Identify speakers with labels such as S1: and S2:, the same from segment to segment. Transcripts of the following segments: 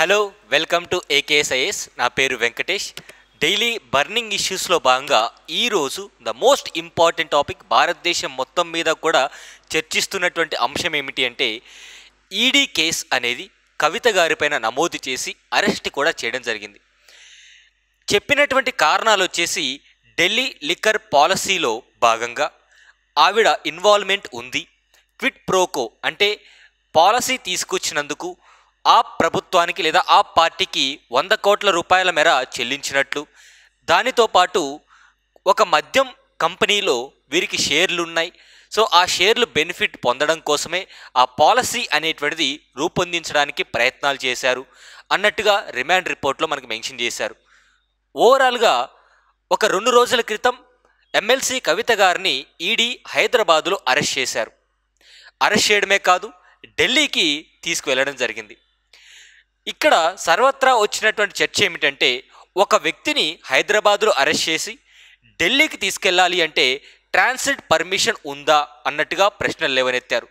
S1: Hello welcome to ఏకేఎస్ఐఎస్. నా పేరు Venkatesh. Daily burning ఇష్యూస్లో భాగంగా ఈరోజు ద మోస్ట్ ఇంపార్టెంట్ టాపిక్, భారతదేశం మొత్తం మీద కూడా చర్చిస్తున్నటువంటి అంశం ఏమిటి అంటే ఈడీ కేస్ అనేది కవిత గారిపైన నమోదు చేసి అరెస్ట్ కూడా చేయడం జరిగింది. చెప్పినటువంటి కారణాలు వచ్చేసి ఢిల్లీ లిక్కర్ పాలసీలో భాగంగా ఆవిడ ఇన్వాల్వ్మెంట్ ఉంది, క్విడ్ ప్రోకో అంటే పాలసీ తీసుకొచ్చినందుకు ఆ ప్రభుత్వానికి లేదా ఆ పార్టీకి 100 కోట్ల రూపాయల మేర చెల్లించినట్లు, దానితో పాటు ఒక మద్యం కంపెనీలో వీరికి షేర్లు ఉన్నాయి. సో ఆ షేర్లు బెనిఫిట్ పొందడం కోసమే ఆ పాలసీ అనేటువంటిది రూపొందించడానికి ప్రయత్నాలు చేశారు అన్నట్టుగా రిమాండ్ రిపోర్ట్లో మనకు మెన్షన్ చేశారు. ఓవరాల్గా ఒక 2 రోజుల క్రితం ఎమ్మెల్సీ కవిత గారిని ఈడీ హైదరాబాదులో అరెస్ట్ చేశారు. అరెస్ట్ చేయడమే కాదు, ఢిల్లీకి తీసుకువెళ్ళడం జరిగింది. ఇక్కడ సర్వత్రా వచ్చినటువంటి చర్చ ఏమిటంటే ఒక వ్యక్తిని హైదరాబాదులో అరెస్ట్ చేసి ఢిల్లీకి తీసుకెళ్ళాలి అంటే ట్రాన్సిట్ పర్మిషన్ ఉందా అన్నట్టుగా ప్రశ్నలు లేవనెత్తారు.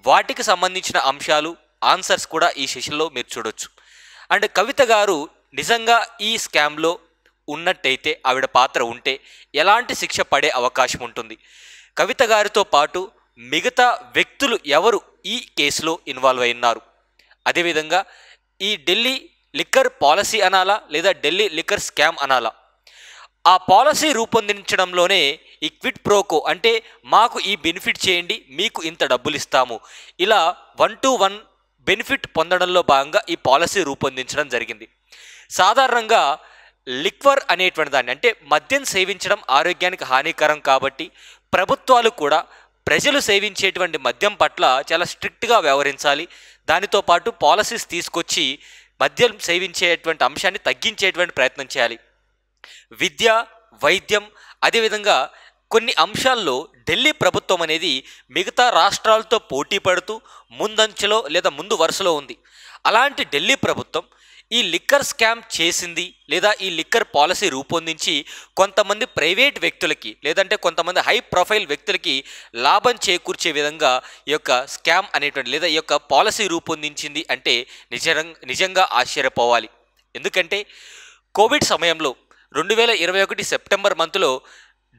S1: వాటికి సంబంధించిన అంశాలు, ఆన్సర్స్ కూడా ఈ సెషన్లో మీరు చూడొచ్చు. అండ్ కవిత గారు నిజంగా ఈ స్కామ్లో ఉన్నట్టయితే, ఆవిడ పాత్ర ఉంటే ఎలాంటి శిక్ష పడే అవకాశం ఉంటుంది, కవిత గారితో పాటు మిగతా వ్యక్తులు ఎవరు ఈ కేసులో ఇన్వాల్వ్ అయి ఉన్నారు, అదేవిధంగా ఈ ఢిల్లీ లిక్కర్ పాలసీ అనాలా లేదా ఢిల్లీ లిక్కర్ స్కామ్ అనాలా, ఆ పాలసీ రూపొందించడంలోనే ఈ క్విడ్ ప్రోకో అంటే మాకు ఈ బెనిఫిట్ చేయండి, మీకు ఇంత డబ్బులు ఇస్తాము, ఇలా 1-to-1 బెనిఫిట్ పొందడంలో భాగంగా ఈ పాలసీ రూపొందించడం జరిగింది. సాధారణంగా లిక్వర్ అనేటువంటి దాన్ని అంటే మద్యం సేవించడం ఆరోగ్యానికి హానికరం కాబట్టి ప్రభుత్వాలు కూడా ప్రజలు సేవించేటువంటి మద్యం పట్ల చాలా స్ట్రిక్ట్గా వ్యవహరించాలి. దానితో పాటు పాలసీస్ తీసుకొచ్చి మద్యం సేవించేటువంటి అంశాన్ని తగ్గించేటువంటి ప్రయత్నం చేయాలి. విద్య, వైద్యం, అదేవిధంగా కొన్ని అంశాల్లో ఢిల్లీ ప్రభుత్వం అనేది మిగతా రాష్ట్రాలతో పోటీ పడుతూ ముందంచెలో లేదా ముందు వరుసలో ఉంది. అలాంటి ఢిల్లీ ప్రభుత్వం ఈ లిక్కర్ స్కామ్ చేసింది లేదా ఈ లిక్కర్ పాలసీ రూపొందించి కొంతమంది ప్రైవేట్ వ్యక్తులకి లేదంటే కొంతమంది హై ప్రొఫైల్ వ్యక్తులకి లాభం చేకూర్చే విధంగా ఈ యొక్క స్కామ్ అనేటువంటి లేదా ఈ యొక్క పాలసీ రూపొందించింది అంటే నిజంగా ఆశ్చర్యపోవాలి. ఎందుకంటే కోవిడ్ సమయంలో 2021 సెప్టెంబర్ మంత్లో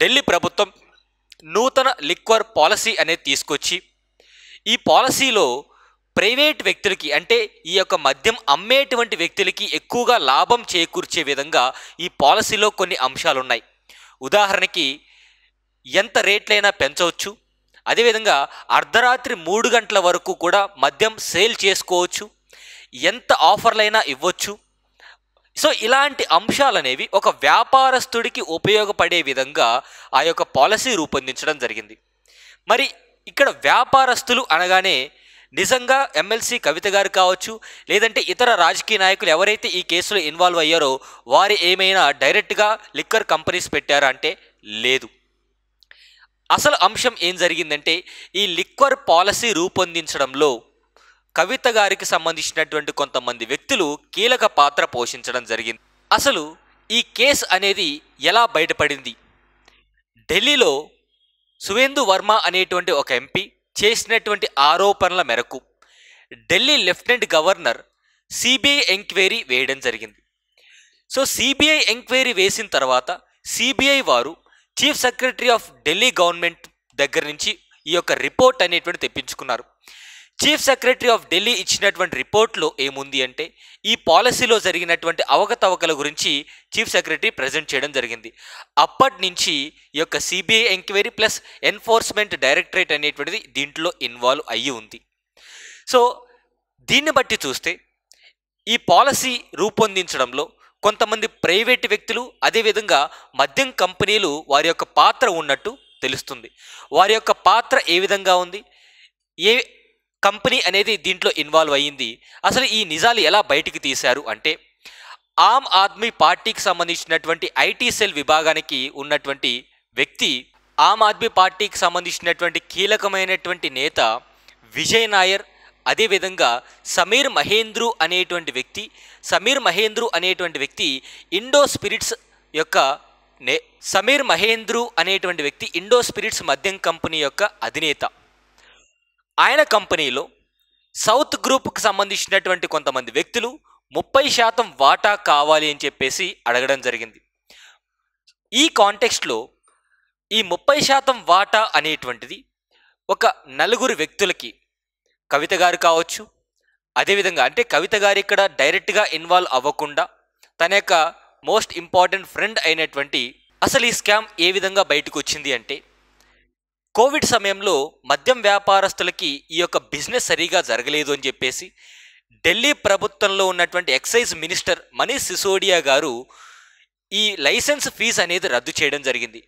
S1: ఢిల్లీ ప్రభుత్వం నూతన లిక్వర్ పాలసీ అనేది తీసుకొచ్చి ఈ పాలసీలో ప్రైవేట్ వ్యక్తులకి అంటే ఈ యొక్క మద్యం అమ్మేటువంటి వ్యక్తులకి ఎక్కువగా లాభం చేకూర్చే విధంగా ఈ పాలసీలో కొన్ని అంశాలు ఉన్నాయి. ఉదాహరణకి ఎంత రేట్లైనా పెంచవచ్చు, అదేవిధంగా అర్ధరాత్రి 3 గంటల వరకు కూడా మద్యం సేల్ చేసుకోవచ్చు, ఎంత ఆఫర్లైనా ఇవ్వచ్చు. సో ఇలాంటి అంశాలనేవి ఒక వ్యాపారస్తుడికి ఉపయోగపడే విధంగా ఆ యొక్క పాలసీ రూపొందించడం జరిగింది. మరి ఇక్కడ వ్యాపారస్తులు అనగానే నిజంగా ఎమ్మెల్సీ కవిత గారు కావచ్చు, లేదంటే ఇతర రాజకీయ నాయకులు ఎవరైతే ఈ కేసులో ఇన్వాల్వ్ అయ్యారో వారు ఏమైనా డైరెక్ట్గా లిక్కర్ కంపెనీస్ పెట్టారా అంటే లేదు. అసలు అంశం ఏం జరిగిందంటే ఈ లిక్వర్ పాలసీ రూపొందించడంలో కవిత గారికి సంబంధించినటువంటి కొంతమంది వ్యక్తులు కీలక పాత్ర పోషించడం జరిగింది. అసలు ఈ కేసు అనేది ఎలా బయటపడింది? ఢిల్లీలో సువేందు వర్మ అనేటువంటి ఒక ఎంపీ చేసినటువంటి ఆరోపణల మేరకు Delhi lieutenant governor CBI enquiry వేయడం జరిగింది. సో సిబిఐ ఎంక్వైరీ వేసిన తర్వాత సిబిఐ వారు chief secretary of Delhi government దగ్గర నుంచి ఈ యొక్క రిపోర్ట్ అనేటువంటి తెప్పించుకున్నారు. చీఫ్ సెక్రటరీ ఆఫ్ ఢిల్లీ ఇచ్చినటువంటి రిపోర్ట్లో ఏముంది అంటే ఈ పాలసీలో జరిగినటువంటి అవకతవకల గురించి చీఫ్ సెక్రటరీ ప్రజెంట్ చేయడం జరిగింది. అప్పటి నుంచి ఈ యొక్క CBI enquiry plus enforcement directorate అనేటువంటిది దీంట్లో ఇన్వాల్వ్ అయ్యి ఉంది. సో దీన్ని బట్టి చూస్తే ఈ పాలసీ రూపొందించడంలో కొంతమంది ప్రైవేట్ వ్యక్తులు అదేవిధంగా మద్యం కంపెనీలు వారి యొక్క పాత్ర ఉన్నట్టు తెలుస్తుంది. వారి యొక్క పాత్ర ఏ విధంగా ఉంది, ఏ కంపెనీ అనేది దీంట్లో ఇన్వాల్వ్ అయ్యింది, అసలు ఈ నిజాలు ఎలా బయటికి తీశారు అంటే ఆమ్ ఆద్మీ పార్టీకి సంబంధించినటువంటి ఐటీ సెల్ విభాగానికి ఉన్నటువంటి వ్యక్తి, ఆమ్ ఆద్మీ పార్టీకి సంబంధించినటువంటి కీలకమైనటువంటి నేత విజయ్ నాయర్, అదేవిధంగా సమీర్ మహేంద్రు అనేటువంటి వ్యక్తి ఇండో స్పిరిట్స్ మద్యం కంపెనీ యొక్క అధినేత. ఆయన కంపెనీలో సౌత్ గ్రూప్కి సంబంధించినటువంటి కొంతమంది వ్యక్తులు 30% వాటా కావాలి అని చెప్పేసి అడగడం జరిగింది. ఈ కాంటెక్స్ట్లో ఈ 30% వాటా అనేటువంటిది ఒక నలుగురు వ్యక్తులకి, కవిత గారు కావచ్చు, అదేవిధంగా అంటే కవిత గారు ఇక్కడ డైరెక్ట్గా ఇన్వాల్వ్ అవ్వకుండా తన యొక్క మోస్ట్ ఇంపార్టెంట్ ఫ్రెండ్ అయినటువంటి, అసలు ఈ స్కామ్ ఏ విధంగా బయటకు వచ్చింది అంటే, కోవిడ్ సమయంలో మద్యం వ్యాపారస్తులకి ఈ యొక్క బిజినెస్ సరిగా జరగలేదు అని చెప్పేసి ఢిల్లీ ప్రభుత్వంలో ఉన్నటువంటి ఎక్సైజ్ మినిస్టర్ మనీష్ సిసోడియా గారు ఈ లైసెన్స్ ఫీజు అనేది రద్దు చేయడం జరిగింది.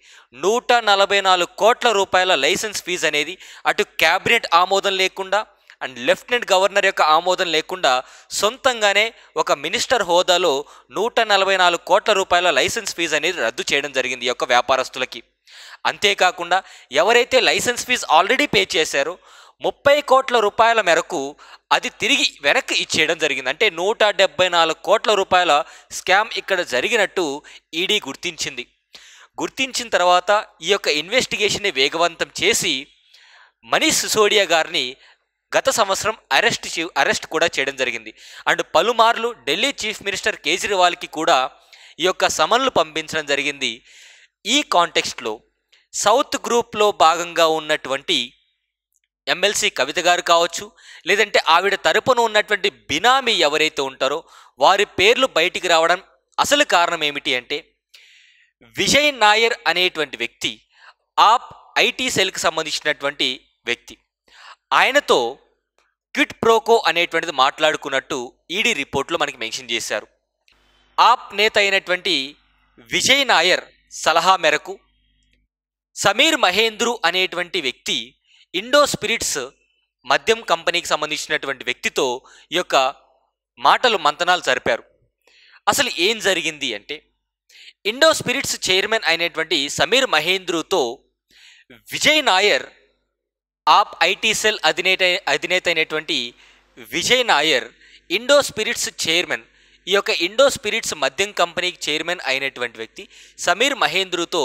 S1: 144 కోట్ల రూపాయల లైసెన్స్ ఫీజు అనేది అటు క్యాబినెట్ ఆమోదం లేకుండా అండ్ లెఫ్టినెంట్ గవర్నర్ యొక్క ఆమోదం లేకుండా సొంతంగానే ఒక మినిస్టర్ హోదాలో 144 కోట్ల రూపాయల లైసెన్స్ ఫీజు అనేది రద్దు చేయడం జరిగింది ఈ యొక్క వ్యాపారస్తులకి. అంతేకాకుండా ఎవరైతే లైసెన్స్ ఫీజు ఆల్రెడీ పే చేశారో 30 కోట్ల రూపాయల మేరకు అది తిరిగి వెనక్కి ఇచ్చేయడం జరిగింది. అంటే 174 కోట్ల రూపాయల స్కామ్ ఇక్కడ జరిగినట్టు ఈడీ గుర్తించిన తర్వాత ఈ యొక్క ఇన్వెస్టిగేషన్ని వేగవంతం చేసి మనీష్ సిసోడియా గారిని గత సంవత్సరం అరెస్ట్ కూడా చేయడం జరిగింది. అండ్ పలుమార్లు ఢిల్లీ చీఫ్ మినిస్టర్ కేజ్రీవాల్కి కూడా ఈ యొక్క సమన్లు పంపించడం జరిగింది. ఈ కాంటెక్స్ట్లో సౌత్ గ్రూప్లో భాగంగా ఉన్నటువంటి ఎమ్మెల్సీ కవిత గారు కావచ్చు, లేదంటే ఆవిడ తరపున ఉన్నటువంటి బినామీ ఎవరైతే ఉంటారో వారి పేర్లు బయటికి రావడం అసలు కారణం ఏమిటి అంటే, విజయ్ నాయర్ అనేటువంటి వ్యక్తి ఆప్ ఐటీ సెల్కి సంబంధించినటువంటి వ్యక్తి. ఆయనతో క్విట్ ప్రోకో అనేటువంటిది మాట్లాడుకున్నట్టు ఈడీ రిపోర్ట్లో మనకి మెన్షన్ చేశారు. ఆప్ నేత అయినటువంటి విజయ్ నాయర్ సలహా మేరకు సమీర్ మహేంద్రు అనేటువంటి వ్యక్తి ఇండో స్పిరిట్స్ మద్యం కంపెనీకి సంబంధించినటువంటి వ్యక్తితో ఈ యొక్క మంతనాలు జరిపారు. అసలు ఏం జరిగింది అంటే, ఇండో స్పిరిట్స్ చైర్మన్ అయినటువంటి సమీర్ మహేంద్రుతో విజయ్ నాయర్, ఆప్ ఐటీ సెల్ అధినేత అయినటువంటి Vijay Nair Indo spirits chairman, ఈ యొక్క ఇండో స్పిరిట్స్ మద్యం కంపెనీకి చైర్మన్ అయినటువంటి వ్యక్తి సమీర్ మహేంద్రుతో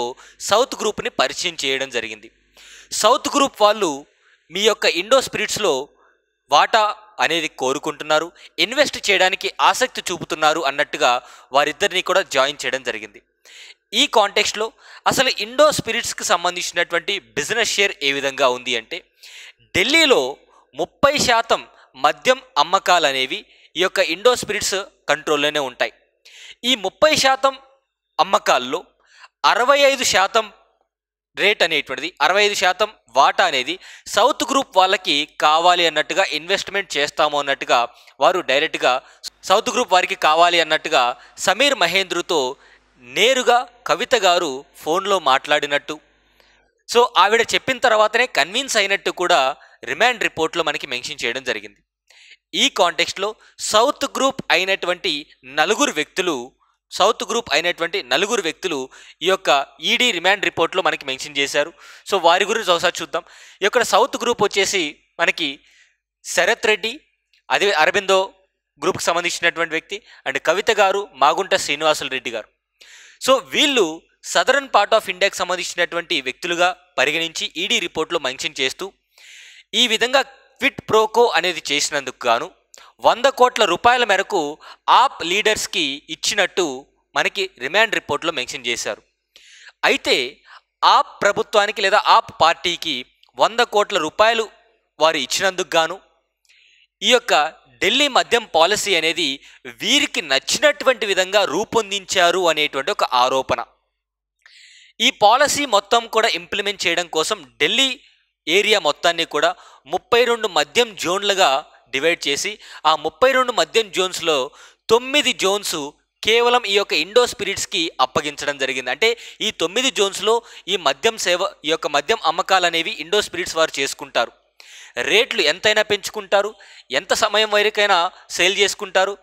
S1: సౌత్ గ్రూప్ని పరిచయం చేయడం జరిగింది. సౌత్ గ్రూప్ వాళ్ళు మీ యొక్క ఇండో స్పిరిట్స్లో వాటా అనేది కోరుకుంటున్నారు, ఇన్వెస్ట్ చేయడానికి ఆసక్తి చూపుతున్నారు అన్నట్టుగా వారిద్దరిని కూడా జాయిన్ చేయడం జరిగింది. ఈ కాంటెక్స్ట్లో అసలు ఇండో స్పిరిట్స్కి సంబంధించినటువంటి బిజినెస్ షేర్ ఏ విధంగా ఉంది అంటే, ఢిల్లీలో 30% మద్యం అమ్మకాలు అనేవి ఈ యొక్క ఇండో స్పిరిట్స్ కంట్రోల్లోనే ఉంటాయి. ఈ 30% అమ్మకాల్లో 65% రేట్ అనేటువంటిది, 65% వాటా అనేది సౌత్ గ్రూప్ వాళ్ళకి కావాలి అన్నట్టుగా, ఇన్వెస్ట్మెంట్ చేస్తాము అన్నట్టుగా వారు డైరెక్ట్గా సౌత్ గ్రూప్ వారికి కావాలి అన్నట్టుగా సమీర్ మహేంద్రుతో నేరుగా కవిత గారు ఫోన్లో మాట్లాడినట్టు, సో ఆవిడ చెప్పిన తర్వాతనే కన్విన్స్ అయినట్టు కూడా రిమాండ్ రిపోర్ట్లో మనకి మెన్షన్ చేయడం జరిగింది. ఈ కాంటెక్స్ట్లో సౌత్ గ్రూప్ అయినటువంటి నలుగురు వ్యక్తులు ఈ యొక్క ఈడీ రిమాండ్ రిపోర్ట్లో మనకి మెన్షన్ చేశారు. సో వారి గురించి ఒకసారి చూద్దాం. ఈ యొక్క సౌత్ గ్రూప్ వచ్చేసి మనకి శరత్ రెడ్డి, అదే అరబిందో గ్రూప్కి సంబంధించినటువంటి వ్యక్తి, అండ్ కవిత గారు, మాగుంట శ్రీనివాసులు రెడ్డి గారు. సో వీళ్ళు సదరన్ పార్ట్ ఆఫ్ ఇండియాకి సంబంధించినటువంటి వ్యక్తులుగా పరిగణించి ఈడీ రిపోర్ట్లో మెన్షన్ చేస్తూ ఈ విధంగా క్విట్ ప్రోకో అనేది చేసినందుకు గాను 100 కోట్ల రూపాయల మేరకు ఆప్ లీడర్స్కి ఇచ్చినట్టు మనకి రిమాండ్ రిపోర్ట్లో మెన్షన్ చేశారు. అయితే ఆప్ ప్రభుత్వానికి లేదా ఆప్ పార్టీకి 100 కోట్ల రూపాయలు వారు ఇచ్చినందుకు గాను ఈ యొక్క ఢిల్లీ మద్యం పాలసీ అనేది వీరికి నచ్చినటువంటి విధంగా రూపొందించారు అనేటువంటి ఒక ఆరోపణ. ఈ పాలసీ మొత్తం కూడా ఇంప్లిమెంట్ చేయడం కోసం ఢిల్లీ ఏరియా మొత్తాన్ని కూడా 32 మద్యం జోన్లుగా డివైడ్ చేసి ఆ 32 మద్యం జోన్స్లో 9 జోన్స్ కేవలం ఈ యొక్క ఇండో స్పిరిట్స్కి అప్పగించడం జరిగింది. అంటే ఈ 9 జోన్స్లో ఈ యొక్క మద్యం అమ్మకాలు అనేవి ఇండో స్పిరిట్స్ వారు చేసుకుంటారు. రేట్లు ఎంతైనా పెంచుకుంటారు, ఎంత సమయం వరకైనా సేల్ చేసుకుంటారు,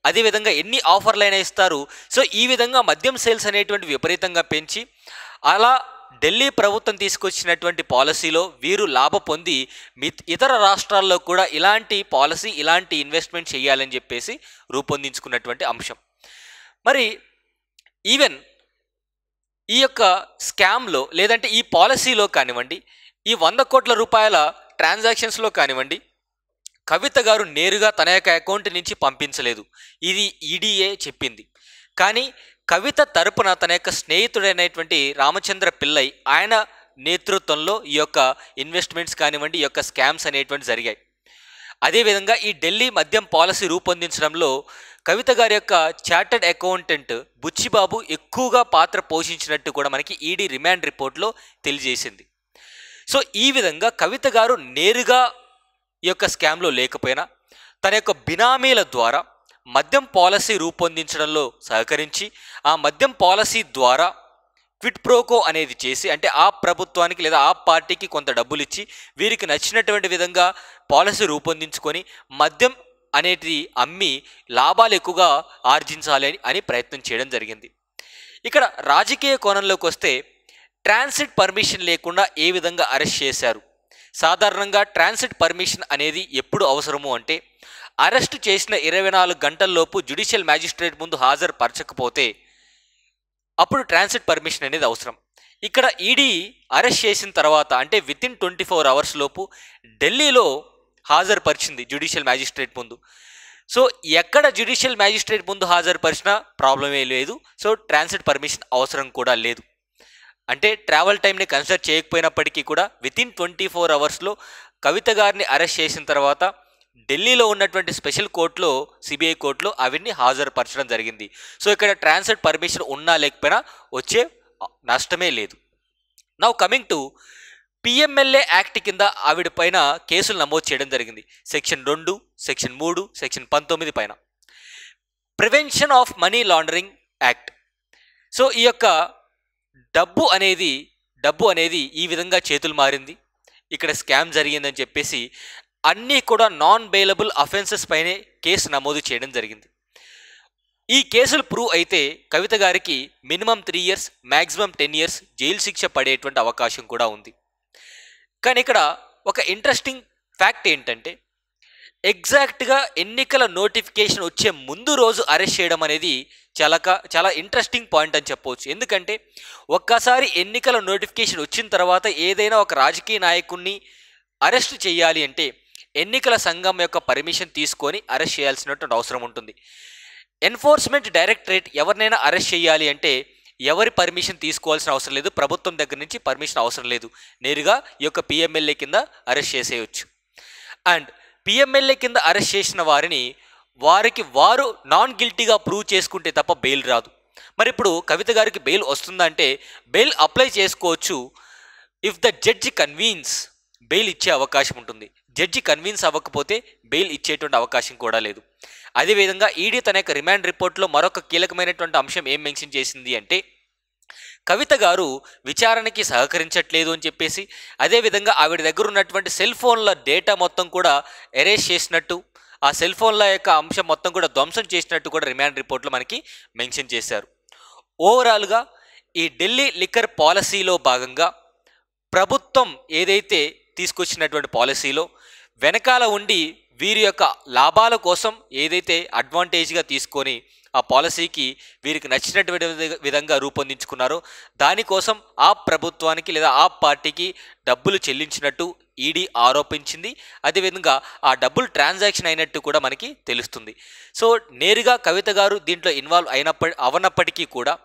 S1: అదేవిధంగా ఎన్ని ఆఫర్లైనా ఇస్తారు. సో ఈ విధంగా మద్యం సేల్స్ అనేటువంటి విపరీతంగా పెంచి అలా ఢిల్లీ ప్రభుత్వం తీసుకొచ్చినటువంటి పాలసీలో వీరు లాభ పొంది ఇతర రాష్ట్రాల్లో కూడా ఇలాంటి పాలసీ, ఇలాంటి ఇన్వెస్ట్మెంట్ చేయాలని చెప్పేసి రూపొందించుకున్నటువంటి అంశం. మరి ఈవెన్ ఈ యొక్క స్కామ్లో లేదంటే ఈ పాలసీలో కానివ్వండి, ఈ 100 కోట్ల రూపాయల ట్రాన్సాక్షన్స్లో కానివ్వండి, కవిత గారు నేరుగా తన యొక్క అకౌంట్ నుంచి పంపించలేదు. ఇది ఈడీఏ చెప్పింది. కానీ కవిత తరపున తన యొక్క స్నేహితుడైనటువంటి రామచంద్ర పిల్లై ఆయన నేతృత్వంలో ఈ యొక్క ఇన్వెస్ట్మెంట్స్ కానివ్వండి, ఈ యొక్క స్కామ్స్ అనేటువంటి జరిగాయి. అదేవిధంగా ఈ ఢిల్లీ మద్యం పాలసీ రూపొందించడంలో కవిత గారి యొక్క చార్టర్డ్ అకౌంటెంట్ బుచ్చిబాబు ఎక్కువగా పాత్ర పోషించినట్టు కూడా మనకి ఈడీ రిమాండ్ రిపోర్ట్లో తెలియజేసింది. సో ఈ విధంగా కవిత గారు నేరుగా ఈ యొక్క స్కామ్లో లేకపోయినా తన యొక్క బినామీల ద్వారా మద్యం పాలసీ రూపొందించడంలో సహకరించి ఆ మద్యం పాలసీ ద్వారా క్విట్ ప్రోకో అనేది చేసి, అంటే ఆ ప్రభుత్వానికి లేదా ఆ పార్టీకి కొంత డబ్బులు ఇచ్చి వీరికి నచ్చినటువంటి విధంగా పాలసీ రూపొందించుకొని మద్యం అనేది అమ్మి లాభాలు ఎక్కువగా ఆర్జించాలి అని ప్రయత్నం చేయడం జరిగింది. ఇక్కడ రాజకీయ కోణంలోకి వస్తే ట్రాన్సిట్ పర్మిషన్ లేకుండా ఏ విధంగా అరెస్ట్ చేశారు? సాధారణంగా ట్రాన్సిట్ పర్మిషన్ అనేది ఎప్పుడు అవసరము అంటే అరెస్టు చేసిన 24 గంటల్లోపు జ్యుడిషియల్ మ్యాజిస్ట్రేట్ ముందు హాజరుపరచకపోతే అప్పుడు ట్రాన్సిట్ పర్మిషన్ అనేది అవసరం. ఇక్కడ ఈడీ అరెస్ట్ చేసిన తర్వాత అంటే వితిన్ 24 అవర్స్ లోపు ఢిల్లీలో హాజరుపరిచింది జ్యుడిషియల్ మ్యాజిస్ట్రేట్ ముందు. సో ఎక్కడ జ్యుడిషియల్ మ్యాజిస్ట్రేట్ ముందు హాజరుపరిచినా ప్రాబ్లమే లేదు. సో ట్రాన్సిట్ పర్మిషన్ అవసరం కూడా లేదు. అంటే ట్రావెల్ టైంని కన్సిడర్ చేయకపోయినప్పటికీ కూడా వితిన్ 24 అవర్స్లో కవిత గారిని అరెస్ట్ చేసిన తర్వాత ఢిల్లీలో ఉన్నటువంటి స్పెషల్ కోర్టులో, సిబిఐ కోర్టులో అవన్నీ హాజరుపరచడం జరిగింది. సో ఇక్కడ ట్రాన్సిట్ పర్మిషన్ ఉన్నా లేకపోయినా వచ్చే నష్టమే లేదు. Now coming to PMLA act కింద ఆవిడ పైన కేసులు నమోదు చేయడం జరిగింది. సెక్షన్ 2, సెక్షన్ 3, సెక్షన్ 19 పైన prevention of money laundering act. So ఈ యొక్క డబ్బు అనేది ఈ విధంగా చేతులు మారింది, ఇక్కడ స్కామ్ జరిగిందని చెప్పేసి అన్నీ కూడా నాన్ బెయిలబుల్ అఫెన్సెస్ పైనే కేసు నమోదు చేయడం జరిగింది. ఈ కేసులు ప్రూవ్ అయితే కవిత గారికి minimum 3 years, maximum 10 years jail శిక్ష పడేటువంటి అవకాశం కూడా ఉంది. కానీ ఇక్కడ ఒక ఇంట్రెస్టింగ్ ఫ్యాక్ట్ ఏంటంటే ఎగ్జాక్ట్గా ఎన్నికల నోటిఫికేషన్ వచ్చే ముందు రోజు అరెస్ట్ చేయడం అనేది చాలా ఇంట్రెస్టింగ్ పాయింట్ అని చెప్పవచ్చు. ఎందుకంటే ఒక్కసారి ఎన్నికల నోటిఫికేషన్ వచ్చిన తర్వాత ఏదైనా ఒక రాజకీయ నాయకుడిని అరెస్ట్ చేయాలి అంటే ఎన్నికల సంఘం యొక్క పర్మిషన్ తీసుకొని అరెస్ట్ చేయాల్సినటువంటి అవసరం ఉంటుంది. ఎన్ఫోర్స్మెంట్ డైరెక్టరేట్ ఎవరినైనా అరెస్ట్ చేయాలి అంటే ఎవరి పర్మిషన్ తీసుకోవాల్సిన అవసరం లేదు, ప్రభుత్వం దగ్గర నుంచి పర్మిషన్ అవసరం లేదు, నేరుగా ఈ యొక్క పిఎంఎల్ఏ కింద అరెస్ట్ చేసేయచ్చు. అండ్ పిఎంఎల్ఏ కింద అరెస్ట్ చేసిన వారు నాన్ గిల్టీగా ప్రూవ్ చేసుకుంటే తప్ప బెయిల్ రాదు. మరి ఇప్పుడు కవిత గారికి బెయిల్ వస్తుందంటే బెయిల్ అప్లై చేసుకోవచ్చు. If the judge convince bail ఇచ్చే అవకాశం ఉంటుంది. జడ్జి కన్విన్స్ అవ్వకపోతే బెయిల్ ఇచ్చేటువంటి అవకాశం కూడా లేదు. అదేవిధంగా ఈడీ తన యొక్క రిమాండ్ రిపోర్ట్లో మరొక కీలకమైనటువంటి అంశం ఏం మెన్షన్ చేసింది అంటే కవిత గారు విచారణకి సహకరించట్లేదు అని చెప్పేసి, అదేవిధంగా ఆవిడ దగ్గర ఉన్నటువంటి సెల్ ఫోన్ల డేటా మొత్తం కూడా ఎరేజ్ చేసినట్టు, ఆ సెల్ ఫోన్ల యొక్క అంశం మొత్తం కూడా ధ్వంసం చేసినట్టు కూడా రిమాండ్ రిపోర్ట్లో మనకి మెన్షన్ చేశారు. ఓవరాల్గా ఈ ఢిల్లీ లిక్కర్ పాలసీలో భాగంగా ప్రభుత్వం ఏదైతే తీసుకొచ్చినటువంటి పాలసీలో వెనకాల ఉండి వీరి యొక్క లాభాల కోసం ఏదైతే అడ్వాంటేజ్గా తీసుకొని ఆ పాలసీకి వీరికి నచ్చినటువంటి విధంగా రూపొందించుకున్నారో దానికోసం ఆ ప్రభుత్వానికి లేదా ఆ పార్టీకి డబ్బులు చెల్లించినట్టు ఈడీ ఆరోపించింది. అదేవిధంగా ఆ డబ్బులు ట్రాన్సాక్షన్ అయినట్టు కూడా మనకి తెలుస్తుంది. సో నేరుగా కవిత గారు దీంట్లో ఇన్వాల్వ్ అవనప్పటికీ కూడా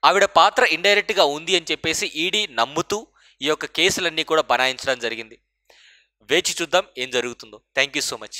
S1: ఆవిడ పాత్ర ఇండైరెక్ట్గా ఉంది అని చెప్పేసి ఈడీ నమ్ముతూ ఈ యొక్క కేసులన్నీ కూడా బనాయించడం జరిగింది. వేచి చూద్దాం ఏం జరుగుతుందో. Thank you so much.